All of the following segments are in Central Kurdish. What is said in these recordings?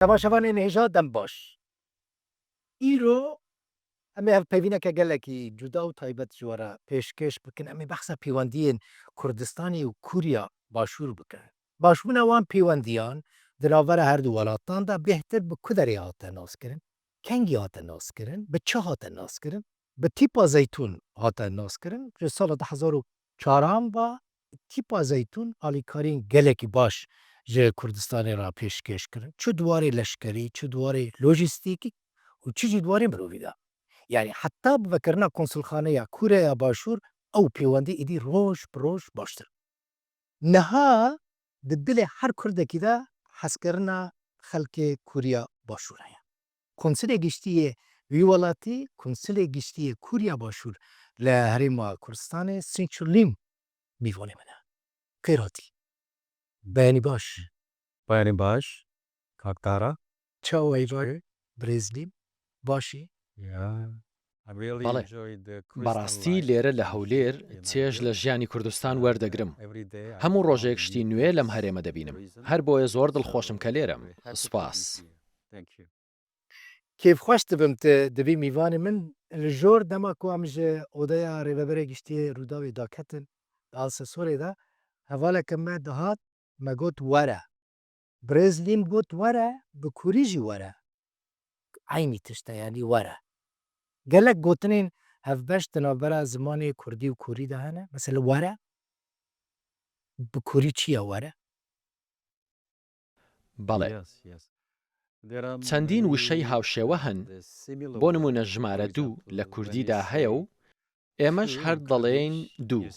تەماشەوانێن هێژا دەم باش. ئیرۆ ئەمێ هەف پەیوینەکە گەلێکی جودا و تایبەت ji we re pêşkêş bikin em ê behsa pêwendiyên Kurdistanê û Kuriya Başûr bikin. Başbûna wan pêwendiyan di navbera her du welatan de bêhtir bi ku derê hate naskirin, kengî hate naskirin, bi çi hate naskirin, bi tîpa zeytûn hate naskirin ji sala 2004 ve tîpa zeytûn alîkariyên gelekî baş ji Kurdistanê re pêşkêş kirin. Çi dwarê leşkerî, çi dwarê lojîstîkî û çi jî dwarê mirovî de. Yani heta bi vekirina konsulxaneya Kureya Başûr ew pêwendî êdî roj bi roj baştir. Niha di dilê her Kurdekî de hezkirina xelkê Kuriya Başûr heye. Konsilê Giştiyê wî welatî Konsilê Giştiyê Kuriya Başûr li Herêma Kurdistanê Sêrçûlîm mîvanê min e. Kêr hatî? Beyanî baş. Beyanî baş, Kakdara. Çawa eyvayê Birêzlîm başî. بەڵێ بەڕاستی لێرە لە هەولێر چێژ لە ژیانی کوردستان وەردەگرم. هەموو ڕۆژێک شتی نوێ لەم هەرێمە دەبینم. هەر بۆیە زۆر دڵخۆشم کە لێرەم. سوپاس. Kêfxweş dibim tu dibî mîvanê min li jor dema ku em ji odeya Rêveberê Giştiyê Rûdawê daketin li Alsesorê de hevaleke me dihat me got were. Birêzlîm got were bi Kûrî jî were. Aynî tişt e yanî were. Gelek gotinên hevbeş di navbera zimanê Kurdî û Kûrî de hene? Mesela were? Bi Kûrî çi ye were? بەڵێ چەندین وشەی هاوشێوە هەن بۆ نمونە ژمارە 2 لە کوردیدا هەیە و ئێمەش هەر دەڵێن 2.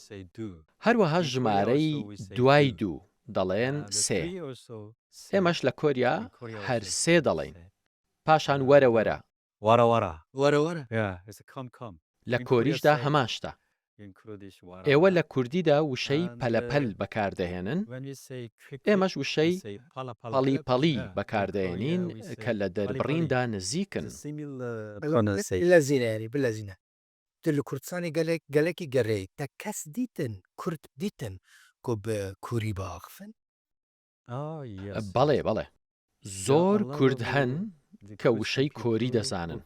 هەروەها ژمارەی دوای 2 دەڵێن 3. ئێمەش لە کۆریا هەر 3 دەڵێن. پاشان وەرە وەرە. وەرە. لە کۆریشدا هەماشتا. ئێوە لە کوردیدا وشەی پەلەپەل بەکاردەهێنن، ئێمەش وشەی پەڵی پەڵی بەکاردەهێنین کە لە دەربڕیندا نزیکن. Bilezîne yanî bilezîne. Tu li Kurdistanê gelekî gerê te kes dîtin Kurd dîtin ku bi Kûrî biaxivin? بەڵێ بەڵێ زۆر کورد هەن کە وشەی کۆری دەزانن.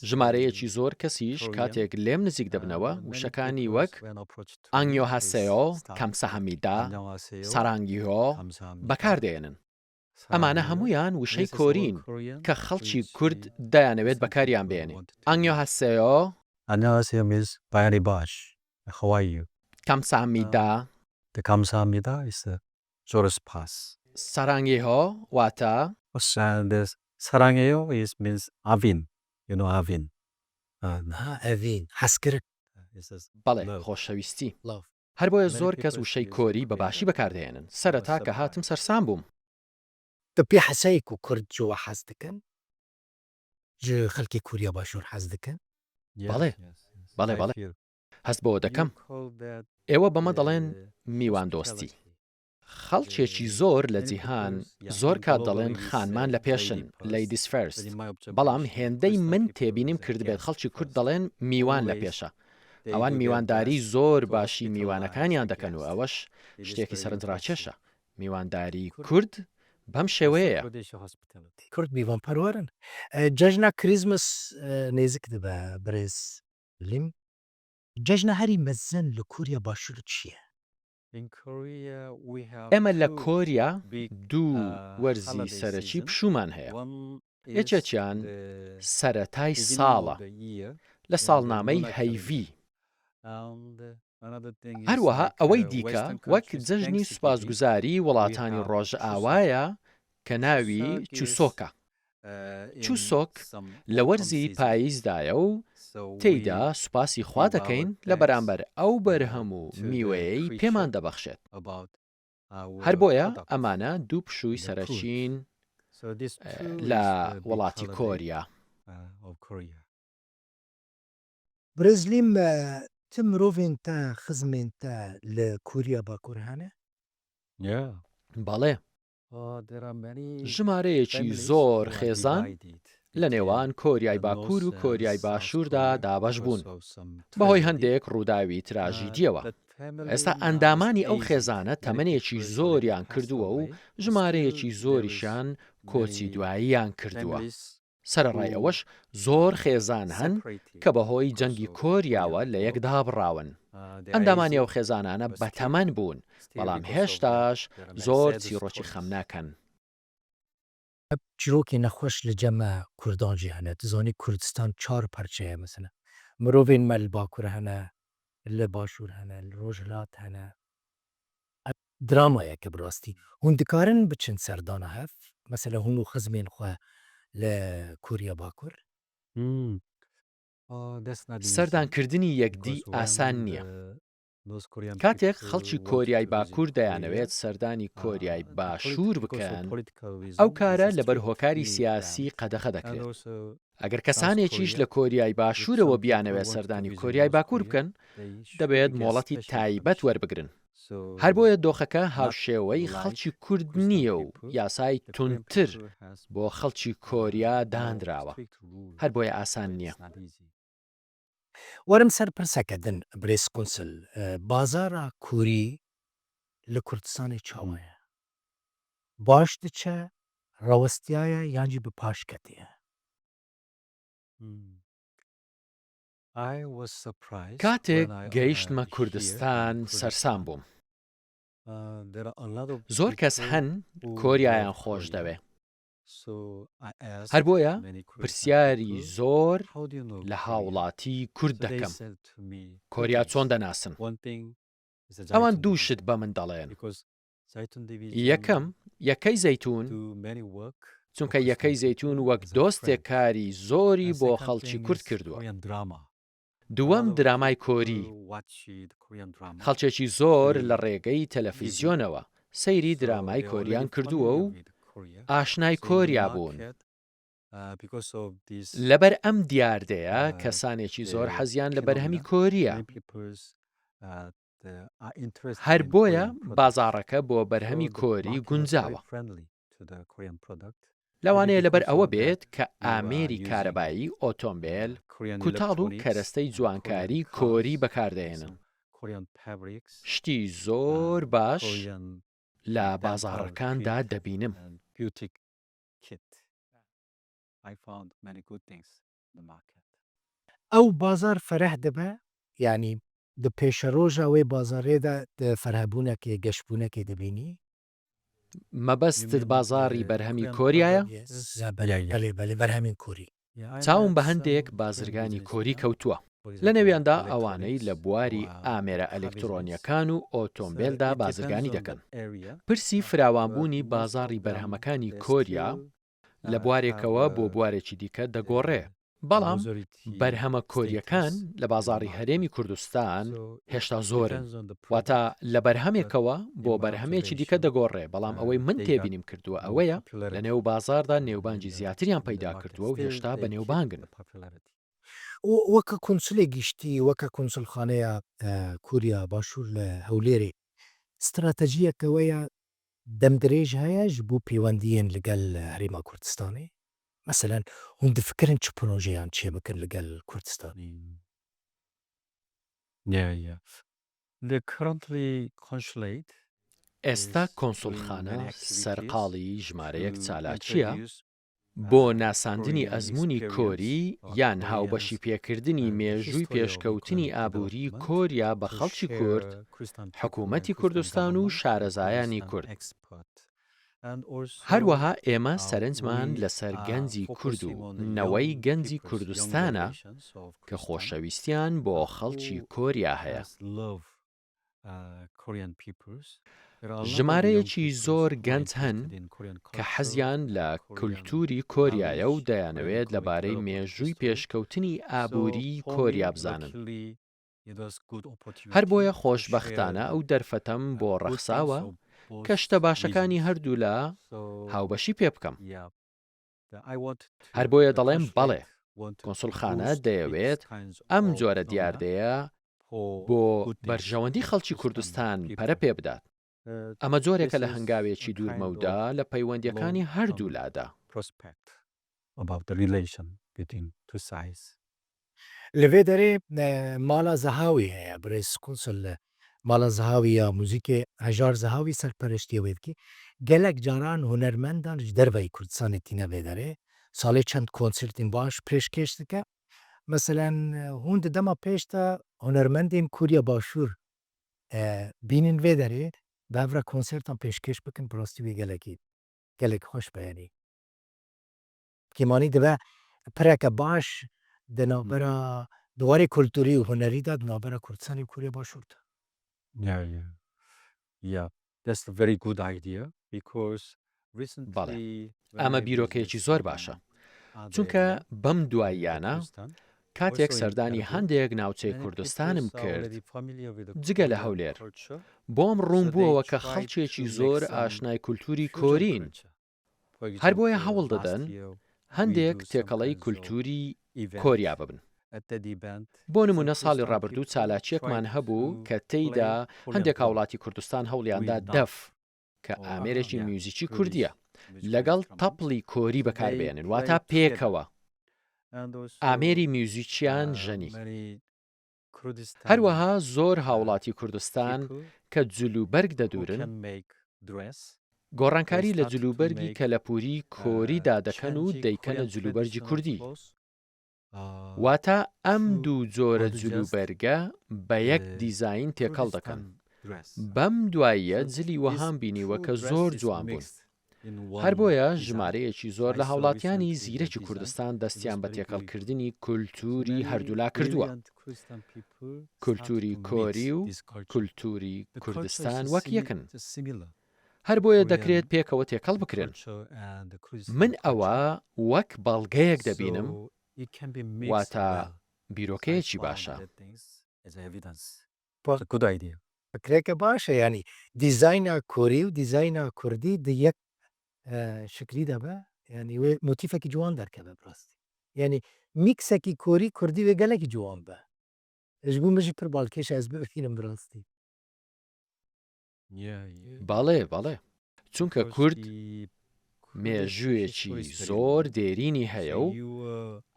ژمارەیەکی زۆر کەسیش کاتێک لێم نزیک دەبنەوە وشەکانی وەک ئانگیۆ هەسەیۆ، کەمسە هەمیدا، سارانگیۆ بەکاردێنن. ئەمانە هەمویان وشەی کۆرین کە خەڵکی کورد دەیانەوێت بەکاریان بێنێت. ئانگیۆ هەسەیۆ Annyeonghaseyo means beyanî baş. How are you? کەمسە هەمیدا 감사합니다 is zor spas. سارانگیۆ واتە 사랑해요 is means avin. You know avin. Ha evîn hezkirin. بەڵێ خۆشەویستی. Love. هەر بۆیە زۆر کەس وشەی کۆری بەباشی بەکاردێنن. سەرەتا کە هاتم سەرسام بووم. Tu pê heseyê ku Kurd ji we hez dikin? Ji xelkê Kûriya Başûr hez dikin? بەڵێ بەڵێ بەڵێ هەست بۆ دەکەم. ئێوە بەمە دەڵێن میوان دۆستی. خەڵکێکی زۆر لە جیهان زۆر کات دەڵێن خانمان لە پێشن Ladies First. بەڵام هێندەی من تێبینیم کردبێت خەڵکی کورد دەڵێن میوان لە پێشە. ئەوان میوانداری زۆر باشی میوانەکانیان دەکەن و ئەوەش شتێکی سەرنجڕاکێشە. میوانداری کورد بەم شێوەیە. Kurd mîvanperwerin. Cejna Krîsmas nêzik dibe Birêzlîm. Cejna herî mezin li Kûriya Başûr çi ye? ئێمە لە کۆریا دوو وەرزی سەرەکی پشومان هەیە. یەکێکیان سەرەتای ساڵە لە ساڵنامەی هەیڤی. هەروەها ئەوەی دیکە وەک جەژنی سوپاسگوزاری وڵاتانی ڕۆژئاوایە کە ناوی چوسۆکە. چوسۆک لە وەرزی پاییزدایە و تێیدا سوپاسی خوا دەکەین لە بەرامبەر ئەو بەرهەم و میوەیەی پێمان دەبەخشێت. هەر بۆیە ئەمانە دوو پشووی سەرەکین لە وڵاتی کۆریا. Birêzlîm ti mirovên te xizmên te li Kûriya Bakur hene? بەڵێ ژمارەیەکی زۆر خێزان لە نێوان کۆریای باکوور و کۆریای باشووردا دابەش بوون بەهۆی هەندێک ڕووداوی تراژیدیەوە. ئێستا ئەندامانی ئەو خێزانە تەمەنێکی زۆریان کردووە و ژمارەیەکی زۆریشان کۆچی دواییان کردووە. سەرەڕای ئەوەش زۆر خێزان هەن کە بەهۆی جەنگی کۆریاوە لە یەکدا بڕاون. ئەندامانی ئەو خێزانانە بەتەمەن بوون، بەڵام هێشتاش زۆر چیرۆکی خەم ناکەن. چیرۆکی نەخۆش لە جەمە کوردانجی هەنە دزانی کوردستان 4 پەرچەیە مەسەلەن مرۆڤین مە لە باکوور هەنە لە باشوور هەنە لە ڕۆژهەڵات هەنە درامایەکە بڕاستی هون دikarin بچن سەردانە هەف مەسەلە هون و خزمێن خۆ لە کوریا باکوور سەردانکردنی یەکدی ئاسان نییە. کاتێک خەڵکی کۆریای باکوور دەیانەوێت سەردانی کۆریای باشوور بکەن، ئەو کارە لەبەر هۆکاری سیاسی قەدەخە دەکرێت. ئەگەر کەسانێکیش لە کۆریای باشوورەوە بیانەوێت سەردانی کۆریای باکوور بکەن، دەبێت مۆڵەتی تایبەت وەربگرن. هەر بۆیە دۆخەکە هاوشێوەی خەڵکی کورد نییە و یاسای تونتر بۆ خەڵکی کۆریا دانراوە. هەر بۆیە ئاسان نییە. وەرم سەر پرسەکەدن برێس کۆنسل بازارە کووری لە کوردستانی چاوایە باش دچە ڕەوەستایە یانجی بە پاشکەتەیە. کاتێک گەیشتمە کوردستان سەرسام بووم. زۆر کەس هەن کۆریایان خۆش دەوێ. هەر بۆیە پرسیاری زۆر لە هاوڵاتی کورد دەکەم. کۆریا چۆن دەناسن؟ ئەوان دووشت بە من دەڵێن. یەکەم یەکەی زەیتون، چونکە یەکەی زەیتون وەک دۆستێک کاری زۆری بۆ خەڵکی کورد کردووە. دووەم درامای کۆری. خەڵکێکی زۆر لە ڕێگەی تەلەڤیزیۆنەوە سەیری درامای کۆریان کردووە و ئاشنای کۆریا بوون. لەبەر ئەم دیاردەیە کەسانێکی زۆر حەزیان لە بەرهەمی کۆریە. هەر بۆیە بازاڕەکە بۆ بەرهەمی کۆری گونجاوە. لەوانەیە لەبەر ئەوە بێت کە ئامێری کارەبایی ئۆتۆمبیل کوتاڵ و کەرەستەی جوانکاری کۆری بەکاردێنن. شتی زۆر باش لە بازاڕەکاندا دەبینم. ئەو بازار فەرەح دەبە یعنی دە پێشە ڕۆژە ئەوەی بازارێدا فەرهەبوونەکێ گەشتبوونەکێ دەبینی؟ مەبەستت بازاڕی بەرهەمی کۆریایە؟ بەێ بەرهەمین کووری. چاوم بە هەندێک بازرگانی کۆری کەوتووە. لە نێویاندا ئەوانەی لە بواری ئامێرە ئەلکترۆنیەکان و ئۆتۆمبیلدا بازرگانی دەکەن. پرسی فراوانبوونی بازاڕی بەرهەمەکانی کۆریا لە بوارێکەوە بۆ بوارێکی دیکە دەگۆڕێ. بەڵام بەرهەمە کۆریەکان لە بازاڕی هەرێمی کوردستان هێشتا زۆرن. واتە لە بەرهەمێکەوە بۆ بەرهەمێکی دیکە دەگۆڕێ. بەڵام ئەوەی من تێبینیم کردووە ئەوەیە لە نێو بازاردا نێوبانجی زیاتریان پەیدا کردووە و هێشتا بە نێوبانگن. وەکە کۆنسولێ گشتی وەکە کۆنسولخانەیە کوریا باشوور لە هەولێرێ استراتەژیەکەوەیە دەمدرێژ هەیەش بوو پەیوەندیان لەگەل هەرێما کوردستانی؟ مەسەلەن هون دفکرن چ پرۆژەیان چێ بکەن لەگەل کوردستانی؟ ئێستا کۆنسولخانە سەرقاڵی ژمارەیەک چالاکیە بۆ ناساندنی ئەزموونی کۆری یان هاوبەشی پێکردنی مێژووی پێشکەوتنی ئابووری کۆریا بە خەڵکی کورد، حکوومەتی کوردستان و شارەزایانی کورد. هەروەها ئێمە سەرنجمان لەسەر گەنجی کورد و نەوەی گەنجی کوردستانە کە خۆشەویستیان بۆ خەڵکی کۆریا هەیە. ژمارەیەکی زۆر گەنج هەن کە حەزیان لە کولتوری کۆریایە و دەیانەوێت لەبارەی مێژووی پێشکەوتنی ئابووری کۆریا بزانن. هەر بۆیە خۆشبەختانە ئەو دەرفەتەم بۆ ڕەخساوە کە شتە باشەکانی هەردوو لە هاوبەشی پێ بکەم. هەر بۆیە دەڵێم بەڵێ کۆنسولخانە دەیەوێت ئەم جۆرە دیاردەیە بۆ بەرژەوەندی خەڵکی کوردستان پەرە پێ بدات. ئەمە جۆرێکە لە هەنگاوێکی دوورمەودا لە پەیوەندیەکانی هەردوو لادا. لەوێ دەرێ ماڵە زەهاوی هەیە برێس کۆنسل ماڵە زەهاوی یا موزیکێ هەژار زەهاوی سەرپەرشتیەوەی بکە gelek caran hunermendan ji derveyî Kurdistanê tîne vê derê salê çend konsertên baş pêşkêş dike. Meselen hûn di dema pêş de hunermendên Kuriya Başûr bînin vê derê bev re konsertan pêşkêş bikin bi rastî wê gelek xweş be yenî. Kêmanî dibe pireke baş di navbera dwarê kulturî û hunerî de di navbera Kurdistanê û Kuriya Başûr de. Yeah, that's a very good idea because بەڵێ ئەمە بیرۆکەیەکی زۆر باشە چونکە بەم دواییانە کاتێک سەردانی هەندێک ناوچەی کوردستانم کرد جگە لە هەولێر بۆم ڕوون بووەوە کە خەڵکێکی زۆر ئاشنای کولتوری کۆرین هەر بۆیە هەوڵ دەدەن هەندێک تێکەڵەی کولتوری کۆریا ببن. بۆ نمونە ساڵی ڕابردوو چالاکیەکمان هەبوو کە تێیدا هەندێک وڵاتی کوردستان هەوڵیاندا دەف کە ئامێرێکی میوزیکی کوردیە لەگەڵ تەپڵی کۆری بەکاربێنن واتە پێکەوە ئامێری میوزیکیان ژەنی. هەروەها زۆر هاوڵاتی کوردستان کە جلوبەرگ دەدورن گۆڕانکاری لە جلوبەرگی کەلەپوری کۆریدا دەکەن و دەیکەنە جلوبەرگی کوردی واتە ئەم دوو جۆرە جلوبەرگە بە یەک دیزاین تێکەڵ دەکەن. بەم دواییە جلی وەهام بینیوە کە زۆر جوان بوون. هەر بۆیە ژمارەیەکی زۆر لە هاوڵاتیانی زیرەکی کوردستان دەستیان بە تێکەڵکردنی کولتوری هەردوولا کردووە. کولتوری کۆری و کولتوری کوردستان وەک یەکن. هەر بۆیە دەکرێت پێکەوە تێکەڵ بکرێن. من ئەوە وەک بەڵگەیەک دەبینم واتە بیرۆکەیەکی باشە. فکرێکە باشە ینی دیزاینا کۆری و دیزاینا کوردی di yek şiklî de be yanî wê motîfekî ciwan derkeve bi rastî. Yanî mîksekî Korî Kurdî wê gelekî ciwan be. Ji bo min jî pir balkêş e ez bibînim bi rastî. بەڵێ بەڵێ چونکە کورد مێژوویەکی زۆر دێرینی هەیە و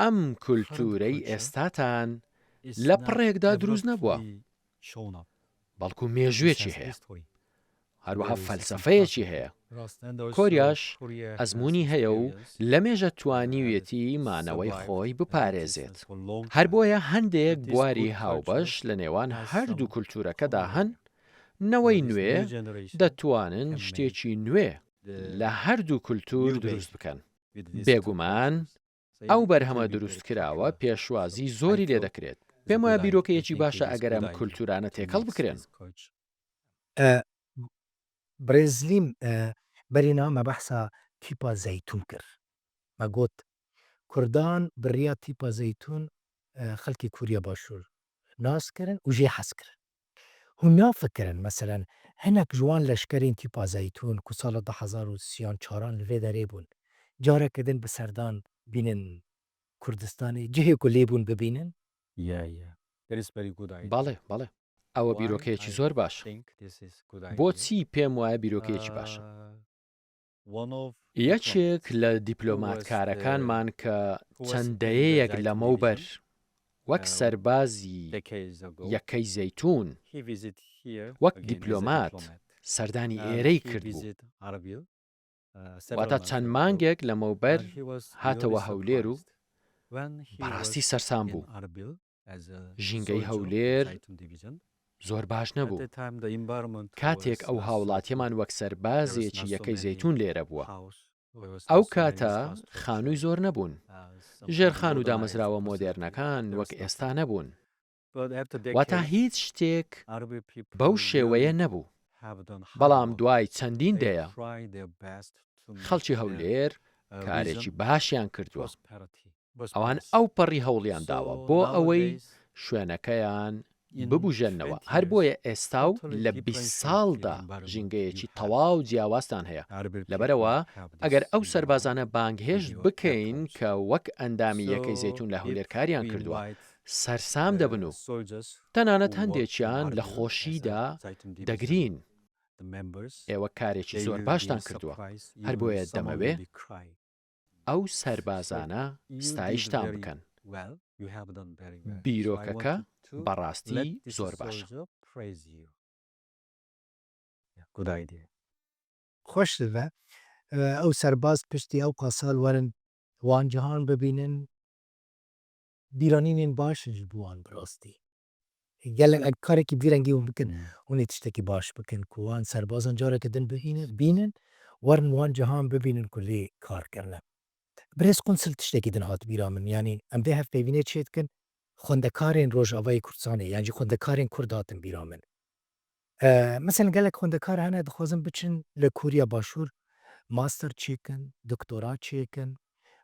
ئەم کولتورەی ئێستاتان لە پڕێکدا دروست نەبووە بەڵکو مێژوویەکی هەیە هەروەها فەلسەفەیەکی هەیە. کۆریاش ئەزمموی هەیە و لە مێژە توانیویەتی مانەوەی خۆی بپارێزێت. هەر بۆیە هەندێک بواری هاوبەش لە نێوان هەردوو کولتورەکەدا هەن نەوەی نوێ دەتوانن شتێکی نوێ لە هەردوو کولتور دروست بکەن. بێگومان ئەو بەرهەمە دروست کراوە پێشوازی زۆری لێ دەکرێت. پێم وایە بیرۆکەیەکی باشە ئەگەر ئەم کولتورانە تێکەڵ بکرێن. برێزلیم بەرینا me behsa tîpa zeytûn kir. Me got Kurdan biriya tîpa zeytûn xelkê Kuriya Başûr nas kirin û jê hez kirin. Hûn nafikirin meselen hinek ji wan leşkerên tîpa zeytûn ku sala 2034 li vê derê bûn careke din bi serdan bînin Kurdistanê cihê ku lêbûn bibînin? بەڵێ بەڵێ ئەوە بیرۆکەیەکی زۆر باش. بۆچی پێم وایە بیرۆکەیەکی باشە؟ یەکێک لە دیپلۆماتکارەکانمان کە چەندەیەک لەمەوبەر وەک سەربازی یەکەی زەیتون وەک دیپلۆمات سەردانی ئێرەی کردبوو. واتە چەند مانگێک لەمەوبەر هاتەوە هەولێر و بەڕاستی سەرسام بوو. ژینگەی هەولێر زۆر باش نەبوو. کاتێک ئەو هاوڵاتیەمان وەک سەربازێکی یەکەی زەیتون لێرە بووە. ئەو کاتە خانووی زۆر نەبوون. ژێرخان و دامەزراوە مۆدێرنەکان وەک ئێستا نەبوون. واتە هیچ شتێک بەو شێوەیە نەبوو. بەڵام دوای چەندین دەیە خەڵکی هەولێر کارێکی باشیان کردووە. ئەوان ئەو پەڕی هەوڵیان داوە بۆ ئەوەی شوێنەکەیان ببوژێنەوە. هەر بۆیە ئێستا و لە 20 ساڵدا ژینگەیەکی تەواو جیاوازتان هەیە. لەبەرەوە ئەگەر ئەو سەربازانە بانگهێشت بکەین کە وەک ئەندامی یەکەی زەیتون لە هەولێر کاریان کردووە سەرسام دەبن و تەنانەت هەندێکیان لە خۆشیدا دەگرین. ئێوە کارێکی زۆر باشتان کردووە. هەر بۆیە دەمەوێ ئەو سەربازانە ستایشتان بکەن. بیرۆکەکە بەڕاستی زۆر باشە. good idea. خۆش دەبێ ئەو سەرباز پشتی ئەو قاسال وەرن وان جیهان ببینن بیرانینên باشش بووان بڕاستی gelek karekî vî rengî hûn bikin hûn ê tiştekî baş bikin ku wan serbazan careke din bînin werin wan cihan bibînin ku lê kar kirine. Birêz Qunsil tiştekî din hat bîra min yanî em vê hevpeyvînê çê dikin xwendekarên Rojavayê Kurdistanê yan jî xwendekarên Kurd hatin bîra min. Mesela gelek xwendekar hene dixwazin biçin li Kuriya Başûr master çêkin, doktora çêkin,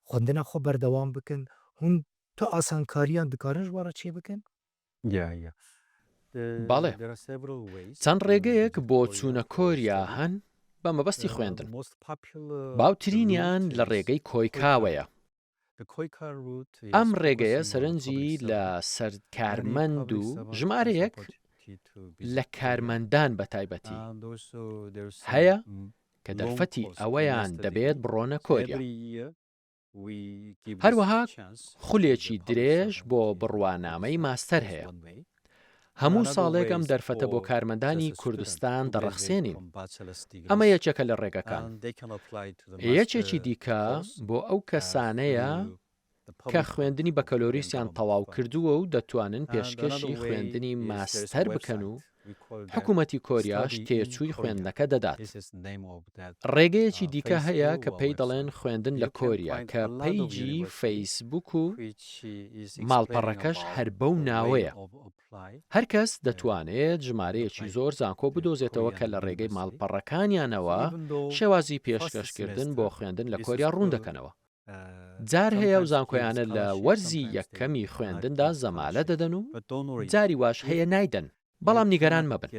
xwendina xwe berdewam bikin hûn tu asankariyan dikarin ji we re çê bikin? Yeah, yeah. بەڵێ چەند ڕێگەیەک بۆ چوونە کۆریا هەن بە مەبەستی خوێندن. باوترینیان لە ڕێگەی کۆیکاوەیە. ئەم ڕێگەیە سەرنجی لە سەرکارمەند و ژمارەیەک لە کارمەندان بە تایبەتی هەیە کە دەرفەتی ئەوەیان دەبێت بڕۆنە کۆریا. هەروەها خولێکی درێژ بۆ بڕوانامەی ماستەر هەیە. هەموو ساڵێک ئەم دەرفەتە بۆ کارمەندانی کوردستان دەڕەخسێنین. ئەمە یەکێکە لە ڕێگەکان. یەکێکی دیکە بۆ ئەو کەسانەیە کە خوێندنی بەکەلۆریسیان تەواو کردووە و دەتوانن پێشکەشی خوێندنی ماستەر بکەن و حکوومەتی کۆریاش تێچووی خوێندنەکە دەدات. ڕێگەیەکی دیکە هەیە کە پێی دەڵێن خوێندن لە کۆریا کە پەیجی فەیسبوک و ماڵپەڕەکەش هەر بەو ناوەیە. هەر کەس دەتوانێت ژمارەیەکی زۆر زانکۆ بدۆزێتەوە کە لە ڕێگەی ماڵپەڕەکانیانەوە شێوازی پێشکەشکردن بۆ خوێندن لە کۆریا ڕوون دەکەنەوە. جار هەیە و زانکۆیانە لە وەرزی یەکەمی خوێندندا زەمالە دەدەن و جاری واش هەیە نایدەن. بەڵام نیگەران مەبن.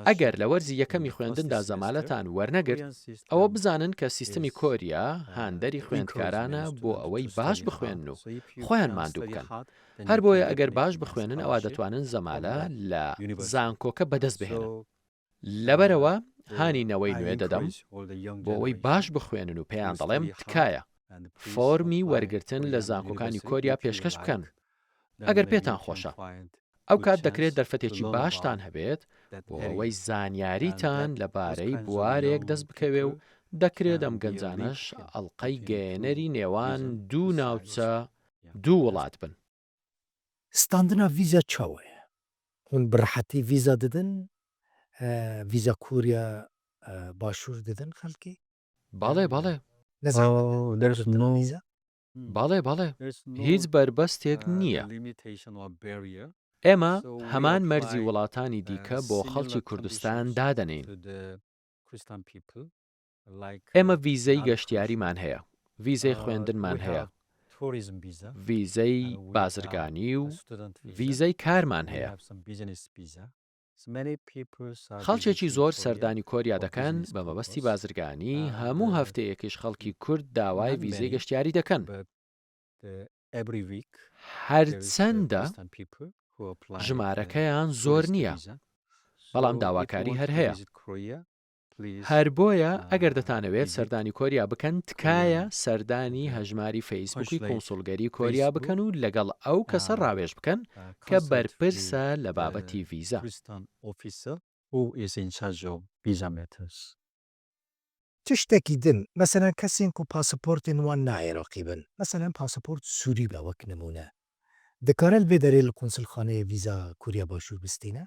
ئەگەر لە وەرزی یەکەمی خوێندندا زەمالەتان وەرنەگرت ئەوە بزانن کە سیستەمی کۆریا هاندەری خوێندکارانە بۆ ئەوەی باش بخوێنن و خۆیان ماندوو بکەن. هەر بۆیە ئەگەر باش بخوێنن ئەوە دەتوانن زەمالە لە زانکۆکە بەدەست بهێنن. لەبەرەوە هانینەوەی نوێ دەدەم بۆ ئەوەی باش بخوێنن و پێیان دەڵێم تکایە فۆرمی وەرگرتن لە زانکۆکانی کۆریا پێشکەش بکەن. ئەگەر پێتان خۆشە ئەو کات دەکرێت دەرفەتێکی باشتان هەبێت بۆ ئەوەی زانیاریتان لەبارەی بوارێک دەست بکەوێ و دەکرێت ئەم گەنجانەش ئەڵقەی گەێنەری نێوان دوو ناوچە دوو وڵات بن. ستاندنا vîza çawa ye? Hûn bi rehetî vîza didin? Vîza Kuriya Başûr didin xelkê? بەڵێ بەڵێ There's no vîza? بەڵێ هیچ بربەستێک نییە. ئێمە هەمان مەرجی وڵاتانی دیکە بۆ خەڵکی کوردستان دادەنین. ئێمە ڤیزەی گەشتیاریمان هەیە، ڤیزەی خوێندنمان هەیە، ڤیزەی بازرگانی و ڤیزەی کارمان هەیە. خەڵکێکی زۆر سەردانی کۆریا دەکەن بە مەبەستی بازرگانی هەموو هەفتەیەکیش خەڵکی کورد داوای ڤیزەی گەشتیاری دەکەن. هەرچەندە ژمارەکەیان زۆر نییە، بەڵام داواکاری هەر هەیە. هەر بۆیە ئەگەر دەتانەوێت سەردانی کۆریا بکەن تکایە سەردانی هەژماری فەیسبووکی کۆنسوڵگەری کۆریا بکەن و لەگەڵ ئەو کەسە ڕاوێژ بکەن کە بەرپرسە لە بابەتی ڤیزە. Tiştekî din meselen kesên ku pasaportên wan nayê raqîbin meselen pasaport Sûrî be wek nimûne dikare li vê derê li konsilxaneyê vîza Kuriya Başûr bistîne?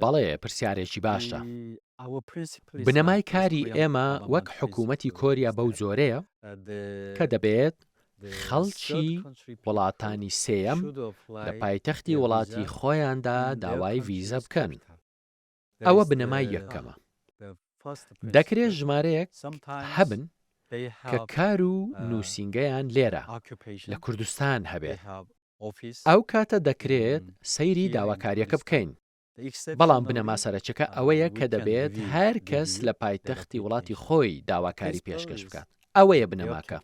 بەڵێ پرسیارێکی باشە. بنەمای کاری ئێمە وەک حکوومەتی کۆریا بەو جۆرەیە کە دەبێت خەڵکی وڵاتانی سێیەم لە پایتەختی وڵاتی خۆیاندا داوای ڤیزە بکەن. ئەوە بنەمای یەکەمە. دەکرێت ژمارەیەک هەبن کە کار و نووسینگەیان لێرە لە کوردستان هەبێت. ئەو کاتە دەکرێت سەیری داواکاریەکە بکەین. بەڵام بنەما سەرچەکە ئەوەیە کە دەبێت هەر کەس لە پایتەختی وڵاتی خۆی داواکاری پێشکەش بکات. ئەوەیە بنەماکە.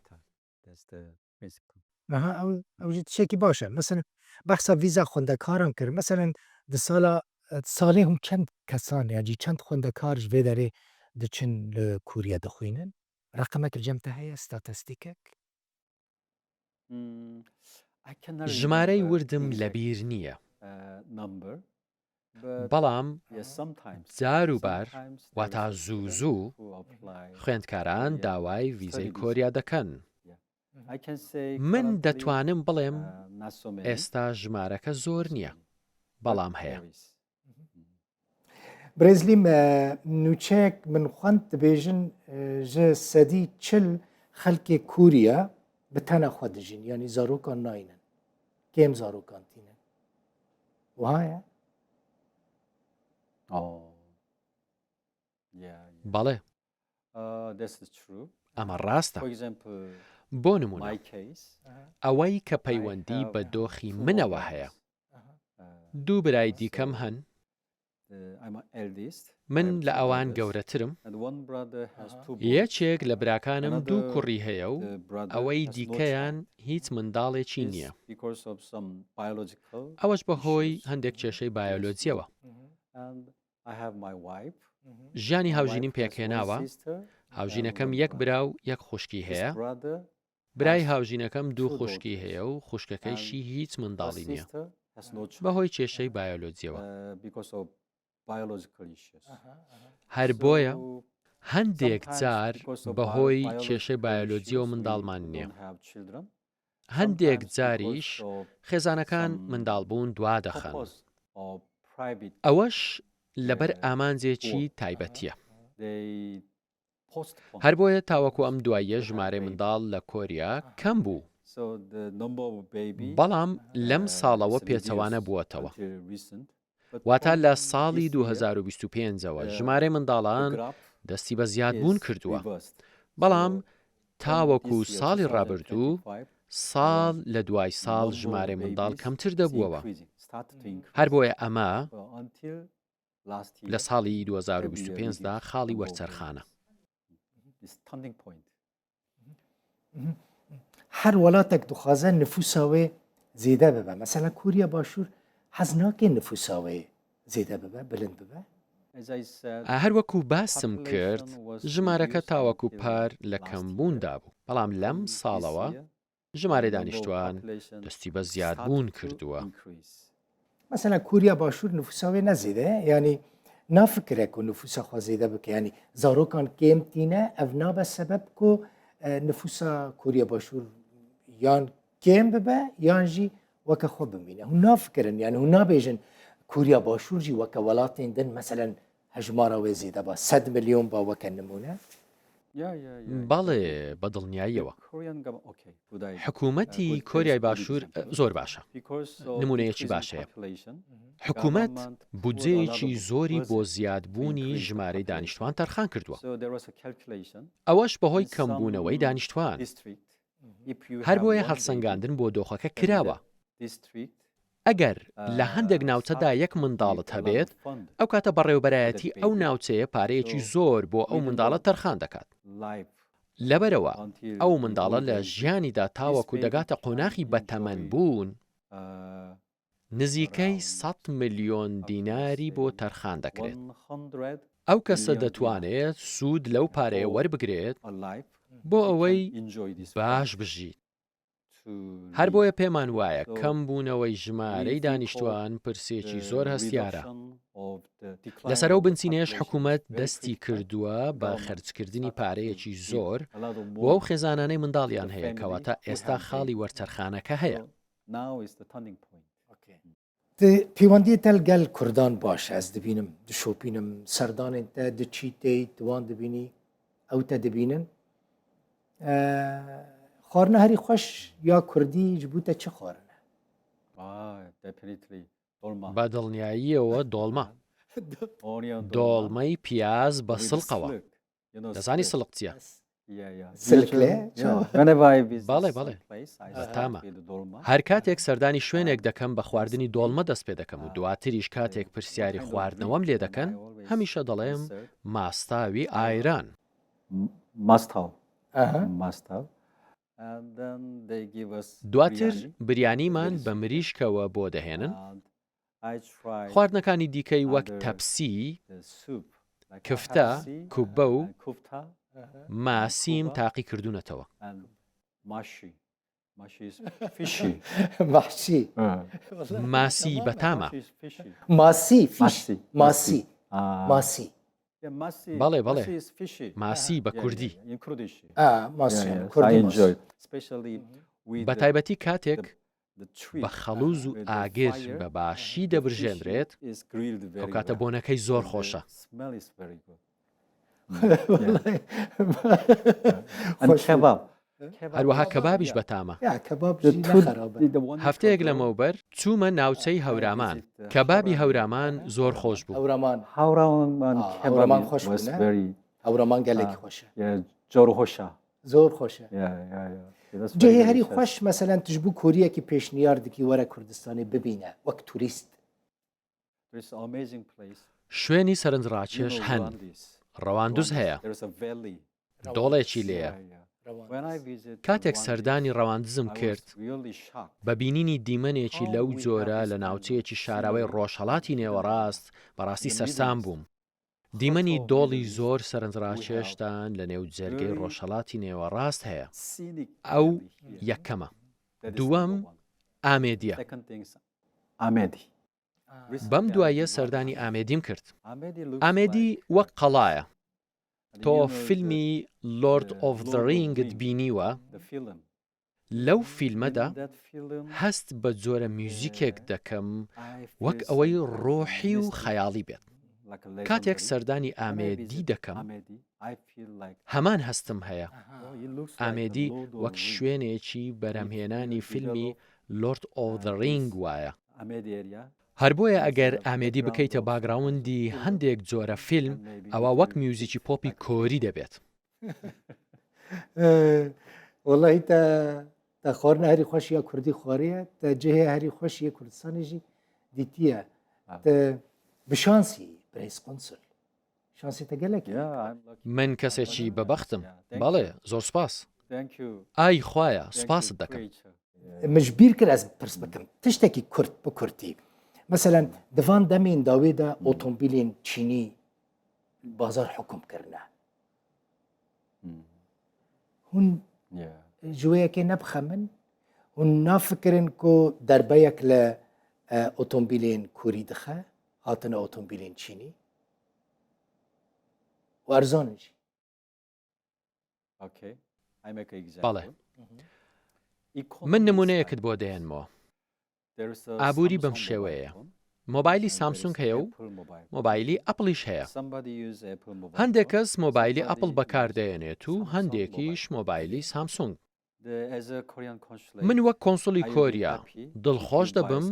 ئەو تشێکی باشە مثلا بەخسا vîza xwendekaran kir meselen di salê hûn çend kesan ya cî çend xwendekar ji vê derê diçin li Kuriya dixwînin? Reqemek li cem te heye statîstîkek? ژمارەی وردم لەبیر نییە. بەڵام جاروبار واتە زوو خوێندکاران داوای ڤیزەی کۆریا دەکەن. من دەتوانم بڵێم ئێستا ژمارەکە زۆر نییە، بەڵام هەیە. برێزلیم نوچەیەک من خوند دەبێژن ژە سەدی چل خەلکێ کووریا بە تەنە خۆ دەژین یعنی زارۆکان ناینن کێم زارۆکان تینن وایە؟ بەڵێ ئەمە ڕاستە. بۆ نمونە ئەوەی کە پەیوەندی بە دۆخی منەوە هەیە. دوو برای دیکەم هەن، من لە ئەوان گەورەترم، یەکێک لە براکانم دوو کوڕی هەیە و ئەوەی دیکەیان هیچ منداڵێکی نییە. ئەوەش بەهۆی هەندێک کێشەی بایۆلۆجیەوە. ژیانی هاوژینیم پێکهێناوە، هاوژینەکەم یەک برا و یەک خوشکی هەیە، برای هاوژینەکەم دوو خوشکی هەیە و خوشکەکەیشی هیچ منداڵی نییە بەهۆی کێشەی بایۆلۆجیەوە. هەر بۆیە هەندێک جار بەهۆی کێشەی بایۆلۆجیەوە منداڵمان نییە. هەندێک جاریش خێزانەکان منداڵبوون دوا دەخەن. ئەوەش لەبەر ئامانجێکی تایبەتیە. هەر بۆیە تاوەکو ئەم دواییە ژمارەی منداڵ لە کۆریا کەم بوو. بەڵام لەم ساڵەوە پێچەوانە بووەتەوە. واتە لە ساڵی 2025ەوە ژمارەی منداڵان دەستی بە زیادبوون کردووە. بەڵام تاوەکو ساڵی ڕابردوو ساڵ لە دوای ساڵ ژمارەی منداڵ کەمتر دەبووەوە. هەر بۆیە ئەمە لە ساڵی 2025دا خاڵی وەرچەرخانە. هەر وڵاتێک دخوازە نفوساوێ زێدە ببە. مەسەلا کووریا باشوور حەز ناکێ نفوساوێ زێدە ببە بلند ببە. هەر وەکو باسم کرد ژمارەکە تاوەکو پار لە کەمبووندا بوو. بەڵام لەم ساڵەوە ژمارەی دانیشتوان دەستی بە زیادبوون کردووە. مەسەلا کووریا باشوور نفوساوێ نەزێدە ینی نافکرێک و نفوسا خوا زێدە بکە ینی زارۆکان کێم تینە ئەڤ نابە سەبەب کۆ نفوسا کووریا باشوور یان کێم ببە یان ژی وەکە خۆ بمینە. هون نافکردن یعنی هون نابێژن کووریا باشوور جی وەکە وڵاتێن دن مەسەلەن هەژمارە وێ زێدە بە 100 ملیۆن با وەکە نمونە. بەڵێ بە دڵنیاییەوە حکوومەتی کۆریای باشوور زۆر باشە. نمونەیەکی باشەیە. حکوومەت بودجەیەکی زۆری بۆ زیادبوونی ژمارەی دانیشتوان تەرخان کردووە. ئەوەش بەهۆی کەمبوونەوەی دانیشتوان. هەر بۆیە هەڵسەنگاندن بۆ دۆخەکە کراوە. ئەگەر لە هەندێک ناوچەدا یەک منداڵت هەبێت ئەو کاتە بەڕێوەبەرایەتی ئەو ناوچەیە پارەیەکی زۆر بۆ ئەو منداڵە تەرخان دەکات. لەبەرەوە ئەو منداڵە لە ژیانیدا تاوەکو دەگاتە قۆناغی بەتەمەن بوون نزیکەی 100 ملیۆن دیناری بۆ تەرخان دەکرێت. ئەو کەسە دەتوانێت سوود لەو پارەیە وەربگرێت بۆ ئەوەی باش بژیت. هەر بۆیە پێمان وایە کەمبوونەوەی ژمارەی دانیشتوان پرسێکی زۆر هەستیارە. لەسەرەو بنچینەیەش حکوومەت دەستی کردووە بە خەرجکردنی پارەیەکی زۆر بۆ ئەو خێزانانەی منداڵیان هەیە کەواتە ئێستا خاڵی وەرچەرخانەکە هەیە. پەیوەندی تەلگەل کوردان باش ئەس دەبینم دشۆپینم سەردانێن تە دچیتەی دوان دەبینی ئەو تە دەبینن خواردنە هەری خۆش یا کوردی بووتە چ خواردنە؟ بە دڵنیاییەوە دۆڵمە. دۆڵمەی پیاز بە سڵقەوە. دەزانی سڵق چییە؟ بەڵێ بەڵێ تامە. هەر کاتێک سەردانی شوێنێک دەکەم بە خواردنی دۆڵمە دەست پێ دەکەم و دواتریش کاتێک پرسیاری خواردنەوەم لێ دەکەن هەمیشە دەڵێم ماستاوی ئایران. دواتر بریانیمان بە مریشکەوە بۆ دەهێنن. خواردنەکانی دیکەی وەک تەپسی، کفتە، کوبە و ماسیم تاقی کردوونەتەوە. محشي ماسی بەتامە. ماسی فیش ماسی ماسی بەڵێ بەڵێ ماسی بە کوردی. ماسی کوردی ماسی. بە تایبەتی کاتێک بە خەڵوز و ئاگر بە باشی دەبرژێنرێت، ئەو کاتە بۆنەکەی زۆر خۆشە. هەروەها کەبابیش بەتامە. هەفتەیەک لەمەوبەر چوومە ناوچەی هەورامان. کەبابی هەورامان زۆر خۆش بوو. هەورامان خۆش هەورامان گەلێکی خۆشە زۆر خۆشە. جێ هەری خۆش مەسەلەن تش بوو کۆریەکی پێشنیاردێکی وەرە کوردستانی ببینە وەک توریست. شوێنی سەرنجڕاکێش هەن، ڕەواندوز هەیە، دۆڵێکی لێیە. کاتێک سەردانی ڕەواندزم کرد، بە بینینی دیمەنێکی لەو جۆرە لە ناوچەیەکی شاراوەی ڕۆژهەڵاتی نێوەڕاست بەڕاستی سەرسام بووم. دیمەنی دۆڵی زۆر سەرنجڕاکێشتان لە نێو جەرگەی ڕۆژهەڵاتی نێوەڕاست هەیە. ئەو یەکەمە. دووەم ئامێدیە. بەم دوایە سەردانی ئامێدیم کرد. ئامێدی وەک قەڵایە. تۆ فیلمی لۆرد ئۆف دە ڕینگت بینیوە، لەو فیلمەدا هەست بە جۆرە میوزیکێک دەکەم وەک ئەوەی ڕۆحی و خەیاڵی بێت. کاتێک سەردانی ئامێدی دەکەم هەمان هەستم هەیە. ئامێدی وەک شوێنێکی بەرهەمهێنانی فیلمی لۆرد ئۆف دە ڕینگ وایە. هەر بۆیە ئەگەر ئامێدی بکەیتە باگراوندی هەندێک جۆرە فیلم، ئەوە وەک میوزیکی پۆپی کۆری دەبێت. وڵی تا خۆرنە هەری خۆشیە کوردی خۆریە تا جێهەیە هەری خۆشیە کوردستانیژی دیتیە بشانسی برێز قۆنسل شانسی تەگەلێک. من کەسێکی بەبەختم. بەڵێ زۆر سپاس. ئای خوایە سپاست دەکەم. مجبیر کرد ئەس پرس بکەم تشتێکی کورد بە کورتی. مثلەن دڤان دەمین داوێدا ئۆتۆمبیلین چینی بازار حکومکردە. هون جوەیەکێ نەبخە من هون نافکردن کۆ دەربەیەک لە ئۆتۆمبیلین کووری دخە هاتنە ئۆتۆمبیلین چینی وەرزانجی. بەڵێ من نمونەیەکت بۆ دێنمەوە. ئابووری بەم شێوەیە. مۆبایلی سامسونگ هەیە و مۆبایلی ئەپڵیش هەیە. هەندێک کەس مۆبایلی ئەپڵ بەکاردێنێت و هەندێکیش مۆبایلی سامسونگ. من وەک کۆنسڵی کۆریا دڵخۆش دەبم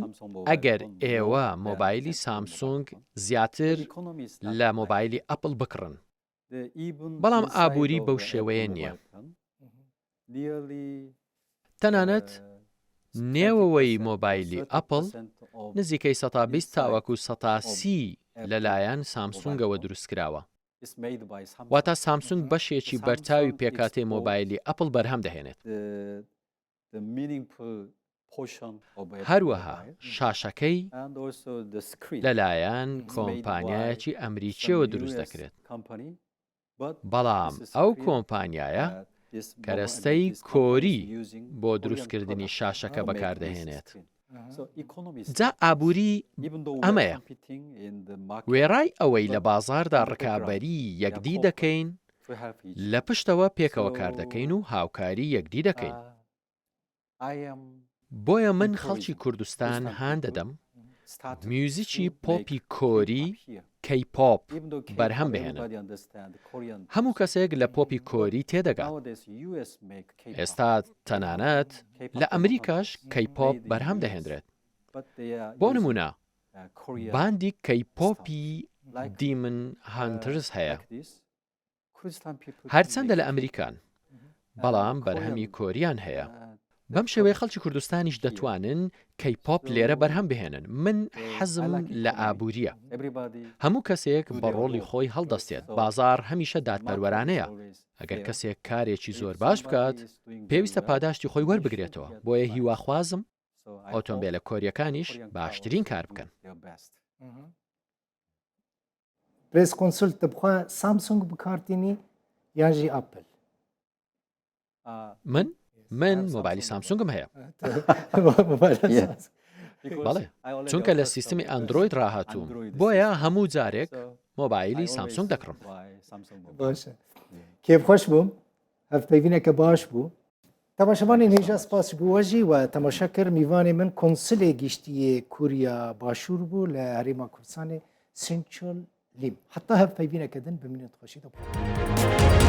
ئەگەر ئێوە مۆبایلی سامسونگ زیاتر لە مۆبایلی ئەپڵ بکڕن. بەڵام ئابووری بەو شێوەیە نییە. تەنانەت نێوەوەی مۆبایلی ئەپڵ نزیکەی 120 تاوەکو 130 لەلایەن سامسونگەوە دروستکراوە. واتە سامسونگ بەشێکی بەرچاوی پێکاتێ مۆبایلی ئەپڵ بەرهەم دەهێنێت. هەروەها شاشەکەی لەلایەن کۆمپانیایەکی ئەمریکیەوە دروست دەکرێت. بەڵام ئەو کۆمپانیایە کەرەستەی کۆری بۆ دروستکردنی شاشەکە بەکاردەهێنێت. جا ئابووری ئەمەیە. وێڕای ئەوەی لە بازاردا ڕکابەری یەکدی دەکەین، لە پشتەوە پێکەوە کار دەکەین و هاوکاری یەکدی دەکەین. بۆیە من خەڵکی کوردستان هان دەدەم میوزیکی پۆپی کۆری کەیپۆپ بەرهەم بهێنن. هەموو کەسێک لە پۆپی کۆری تێدەگات. ئێستا تەنانەت لە ئەمریکاش کەیپۆپ بەرهەم دەهێنرێت. بۆ نمونە باندی کەیپۆپی دیمن هانترز هەیە. هەرچەندە لە ئەمریکان، بەڵام بەرهەمی کۆریان هەیە. بەم شێوەیە خەڵکی کوردستانیش دەتوانن کەیپۆپ لێرە بەرهەم بهێنن. من حەزم لە ئابووریە. هەموو کەسێک بە ڕۆڵی خۆی هەڵدەستێت. بازار هەمیشە دادپەروەرانەیە. ئەگەر کەسێک کارێکی زۆر باش بکات، پێویستە پاداشتی خۆی وەربگرێتەوە. بۆیە هیواخوازم ئۆتۆمبیلە کۆریەکانیش باشترین کار بکەن. برێز کۆنسل دەبخوا سامسونگ بکارتینی یاژی ئاپل؟ من مۆبایلی سامسونگم هەیە بەڵێ چونکە لە سیستمی ئەندروید ڕاهاتووم بۆیە هەموو جارێک مۆبایلی سامسونگ دەکڕم. باشە کێبخۆش بووم هەفپەیوینێکە باش بوو تەماشەبانی هێژا سپاس بووەژی و تەماشا کرد میوانی من کۆنسلێ گشتیە کوریا باشوور بوو لە هەرێما کوردستانی سنچۆل لیم حتا هەفپەیوینەکە دن بمینێت خۆشی دەبوو.